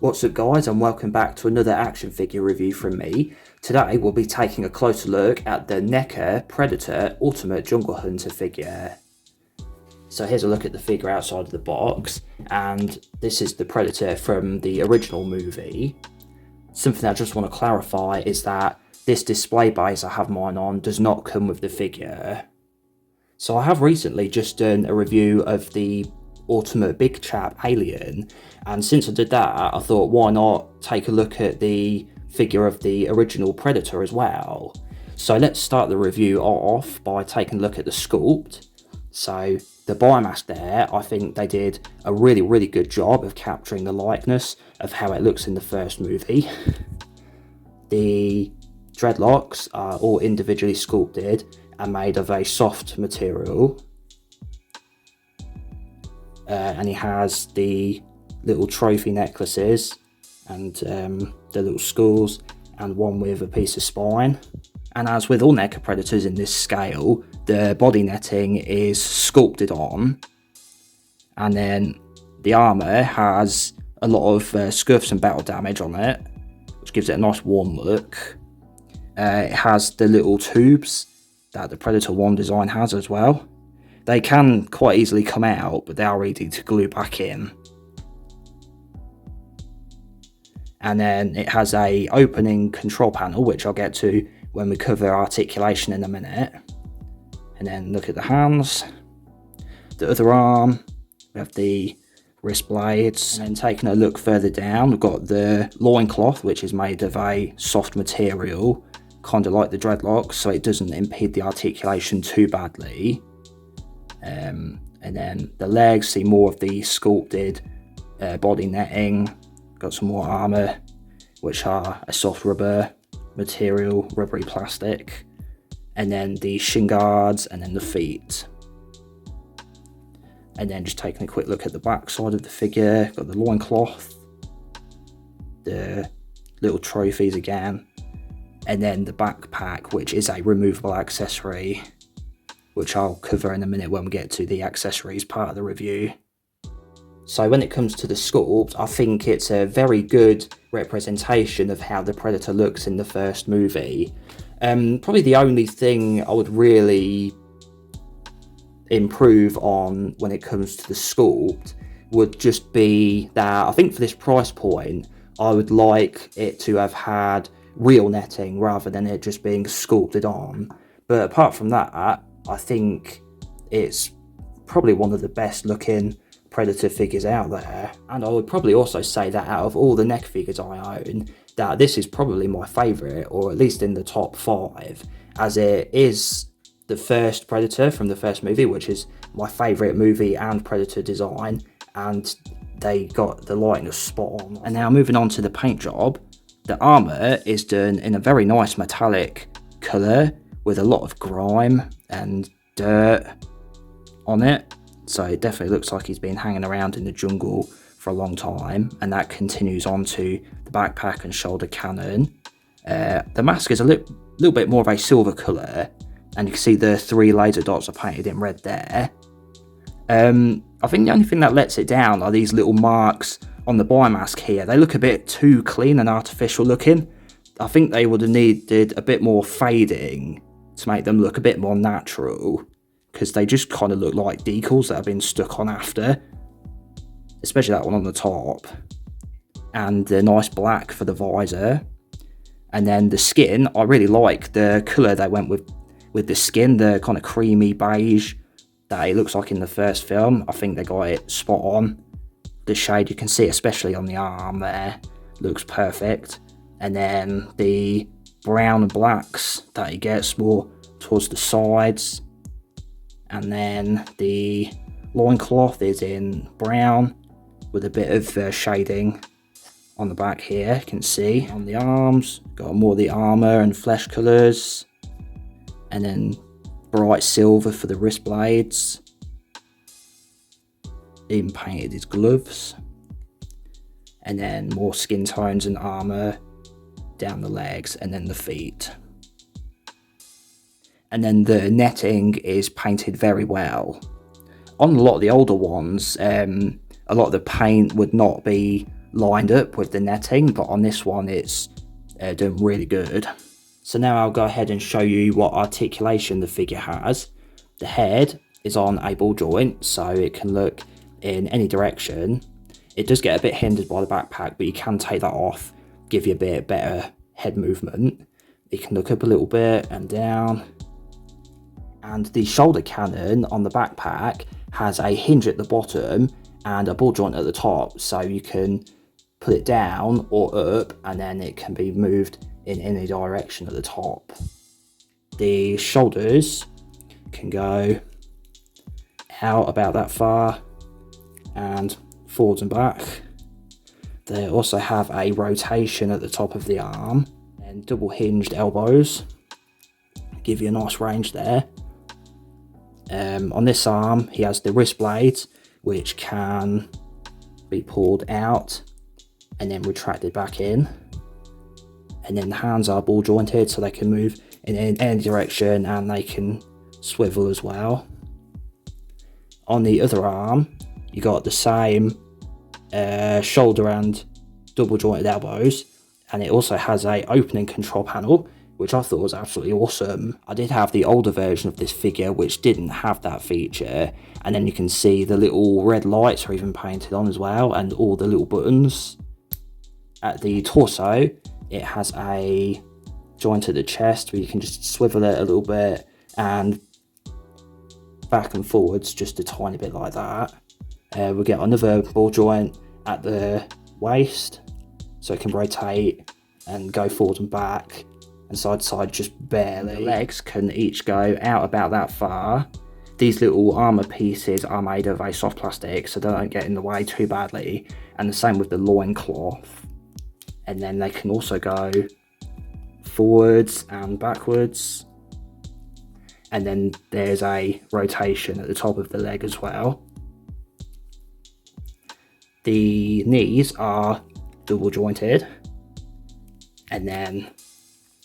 What's up guys, and welcome back to another action figure review from me. Today we'll be taking a closer look at the NECA Predator Ultimate Jungle Hunter figure. So here's a look at the figure outside of the box, and this is the Predator from the original movie. Something I just want to clarify is that this display base I have mine on does not come with the figure. So I have recently just done a review of the Ultimate Big Chap Alien, and since I did that I thought why not take a look at the figure of the original Predator as well. So let's start the review off by taking a look at the sculpt. So the biomask there, I think they did a really good job of capturing the likeness of how it looks in the first movie. The dreadlocks are all individually sculpted and made of a soft material. And he has the little trophy necklaces and the little skulls, and one with a piece of spine. And as with all NECA Predators in this scale, the body netting is sculpted on, and then the armour has a lot of scuffs and battle damage on it, which gives it a nice warm look. It has the little tubes that the Predator 1 design has as well. They can quite easily come out, but they are easy to glue back in. And then it has a opening control panel, which I'll get to when we cover articulation in a minute. And then look at the hands, the other arm, we have the wrist blades. And then taking a look further down, we've got the loincloth, which is made of a soft material, kind of like the dreadlocks, so it doesn't impede the articulation too badly. And then the legs, see more of the sculpted body netting. Got some more armour, which are a soft rubber material, rubbery plastic. And then the shin guards, and then the feet. And then just taking a quick look at the back side of the figure, got the loincloth, the little trophies again, and then the backpack, which is a removable accessory, which I'll cover in a minute when we get to the accessories part of the review. So when it comes to the sculpt, I think it's a very good representation of how the Predator looks in the first movie. Probably the only thing I would really improve on when it comes to the sculpt would just be that I think for this price point, I would like it to have had real netting rather than it just being sculpted on. But apart from that, I think it's probably one of the best looking Predator figures out there. And I would probably also say that out of all the NECA figures I own, that this is probably my favourite, or at least in the top 5, as it is the first Predator from the first movie, which is my favourite movie and Predator design, and they got the likeness spot on. And now moving on to the paint job, the armour is done in a very nice metallic colour with a lot of grime and dirt on it. So it definitely looks like he's been hanging around in the jungle for a long time, and that continues on to the backpack and shoulder cannon. The mask is a little bit more of a silver colour, and you can see the 3 laser dots are painted in red there. I think the only thing that lets it down are these little marks on the biomask here. They look a bit too clean and artificial looking. I think they would have needed a bit more fading to make them look a bit more natural, because they just kind of look like decals that have been stuck on after, especially that one on the top. And the nice black for the visor. And then the skin, I really like the colour they went with the skin, the kind of creamy beige that it looks like in the first film. I think they got it spot on. The shade you can see, especially on the arm there, looks perfect. And then the brown and blacks that he gets more towards the sides. And then the loincloth is in brown with a bit of shading on the back here. You can see on the arms, got more of the armour and flesh colours. And then bright silver for the wrist blades. Even painted his gloves. And then more skin tones and armour down the legs, and then the feet. And then the netting is painted very well. On a lot of the older ones, a lot of the paint would not be lined up with the netting, but on this one it's doing really good. So now I'll go ahead and show you what articulation the figure has. The head is on a ball joint, so it can look in any direction. It does get a bit hindered by the backpack, but you can take that off, give you a bit better head movement. It can look up a little bit and down. And the shoulder cannon on the backpack has a hinge at the bottom and a ball joint at the top, so you can put it down or up, and then it can be moved in any direction at the top. The shoulders can go out about that far and forwards and back. They also have a rotation at the top of the arm, and double hinged elbows give you a nice range there. On this arm he has the wrist blades, which can be pulled out and then retracted back in, and then the hands are ball jointed so they can move in any direction and they can swivel as well. On the other arm you got the same shoulder and double jointed elbows, and it also has a opening control panel, which I thought was absolutely awesome. I did have the older version of this figure which didn't have that feature, and then you can see the little red lights are even painted on as well, and all the little buttons. At the torso it has a joint at the chest where you can just swivel it a little bit and back and forwards just a tiny bit like that. We get another ball joint at the waist, so it can rotate and go forward and back and side to side just barely. The legs can each go out about that far. These little armour pieces are made of a soft plastic, so they don't get in the way too badly, and the same with the loincloth. And then they can also go forwards and backwards, and then there's a rotation at the top of the leg as well. The knees are double jointed, and then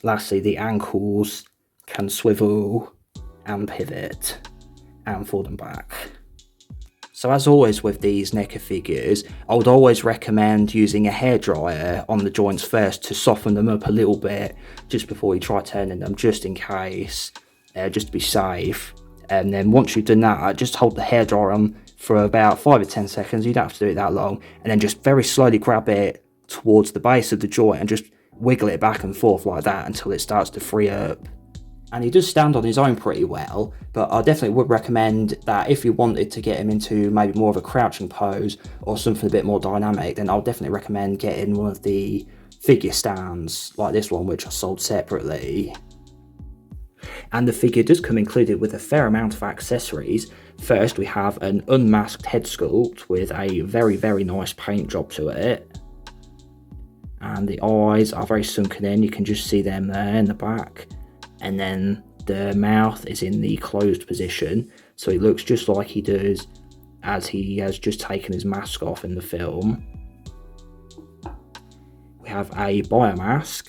lastly the ankles can swivel and pivot and forward and back. So as always with these NECA figures, I would always recommend using a hairdryer on the joints first to soften them up a little bit just before you try turning them, just in case, just to be safe. And then once you've done that, just hold the hairdryer on for about 5 or 10 seconds. You don't have to do it that long, and then just very slowly grab it towards the base of the joint and just wiggle it back and forth like that until it starts to free up. And he does stand on his own pretty well, but I definitely would recommend that if you wanted to get him into maybe more of a crouching pose or something a bit more dynamic, then I'll definitely recommend getting one of the figure stands like this one, which are sold separately. And the figure does come included with a fair amount of accessories. First, we have an unmasked head sculpt with a very nice paint job to it, and the eyes are very sunken in, you can just see them there in the back, and then the mouth is in the closed position, so it looks just like he does as he has just taken his mask off in the film. We have a biomask,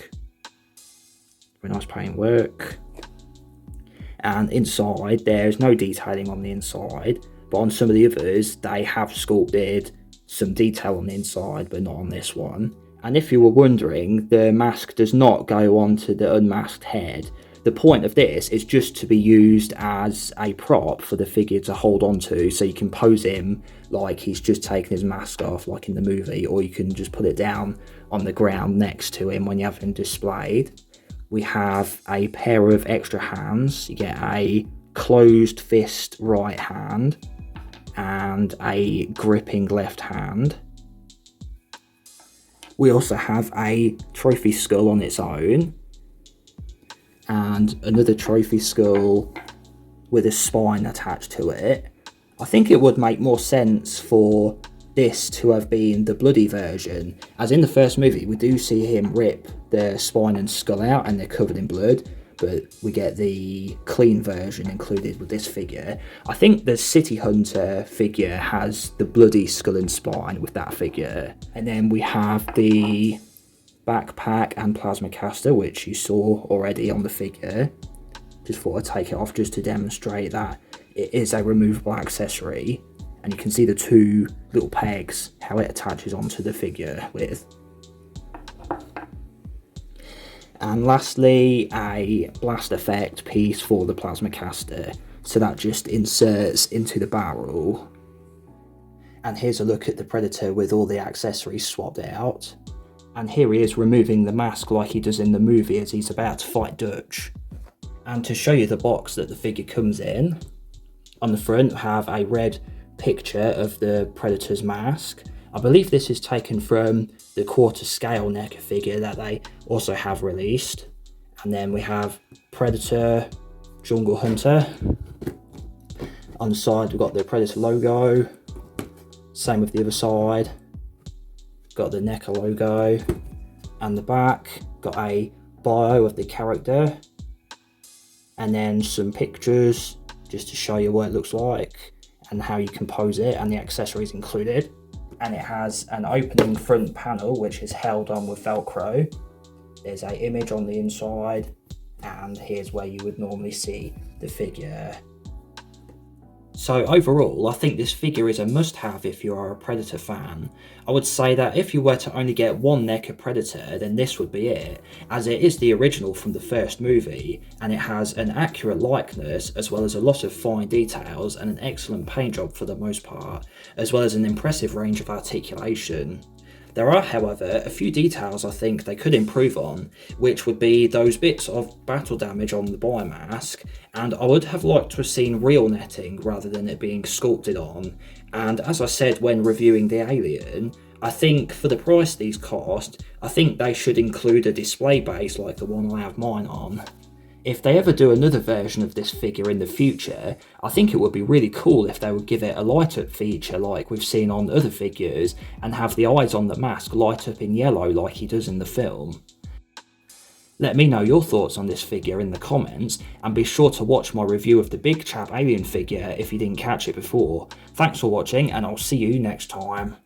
very nice paint work. And inside there's no detailing on the inside, but on some of the others they have sculpted some detail on the inside, but not on this one. And if you were wondering, the mask does not go onto the unmasked head. The point of this is just to be used as a prop for the figure to hold onto, so you can pose him like he's just taken his mask off like in the movie, or you can just put it down on the ground next to him when you have him displayed. We have a pair of extra hands. You get a closed fist right hand and a gripping left hand. We also have a trophy skull on its own, and another trophy skull with a spine attached to it. I think it would make more sense for this to have been the bloody version, as in the first movie we do see him rip the spine and skull out and they're covered in blood, but we get the clean version included with this figure. I think the City Hunter figure has the bloody skull and spine with that figure. And then we have the backpack and plasma caster, which you saw already on the figure. Just thought I'd take it off just to demonstrate that it is a removable accessory. and you can see the two little pegs, how it attaches onto the figure with. And lastly, a blast effect piece for the plasma caster, so that just inserts into the barrel. And here's a look at the Predator with all the accessories swapped out. And here he is removing the mask like he does in the movie as he's about to fight Dutch. And to show you the box that the figure comes in, on the front we have a red picture of the Predator's mask. I believe this is taken from the quarter scale NECA figure that they also have released. And then we have Predator Jungle Hunter. On the side we've got the Predator logo. Same with the other side. Got the NECA logo. And the back got a bio of the character. And then some pictures just to show you what it looks like and how you can pose it, and the accessories included. And it has an opening front panel which is held on with Velcro. There's an image on the inside, and here's where you would normally see the figure. So overall, I think this figure is a must-have if you are a Predator fan. I would say that if you were to only get one NECA Predator, then this would be it, as it is the original from the first movie, and it has an accurate likeness, as well as a lot of fine details and an excellent paint job for the most part, as well as an impressive range of articulation. There are, however, a few details I think they could improve on, which would be those bits of battle damage on the biomask, and I would have liked to have seen real netting rather than it being sculpted on. And as I said when reviewing the Alien, I think for the price these cost, I think they should include a display base like the one I have mine on. If they ever do another version of this figure in the future, I think it would be really cool if they would give it a light up feature like we've seen on other figures, and have the eyes on the mask light up in yellow like he does in the film. Let me know your thoughts on this figure in the comments, and be sure to watch my review of the big chap alien figure if you didn't catch it before. Thanks for watching, and I'll see you next time.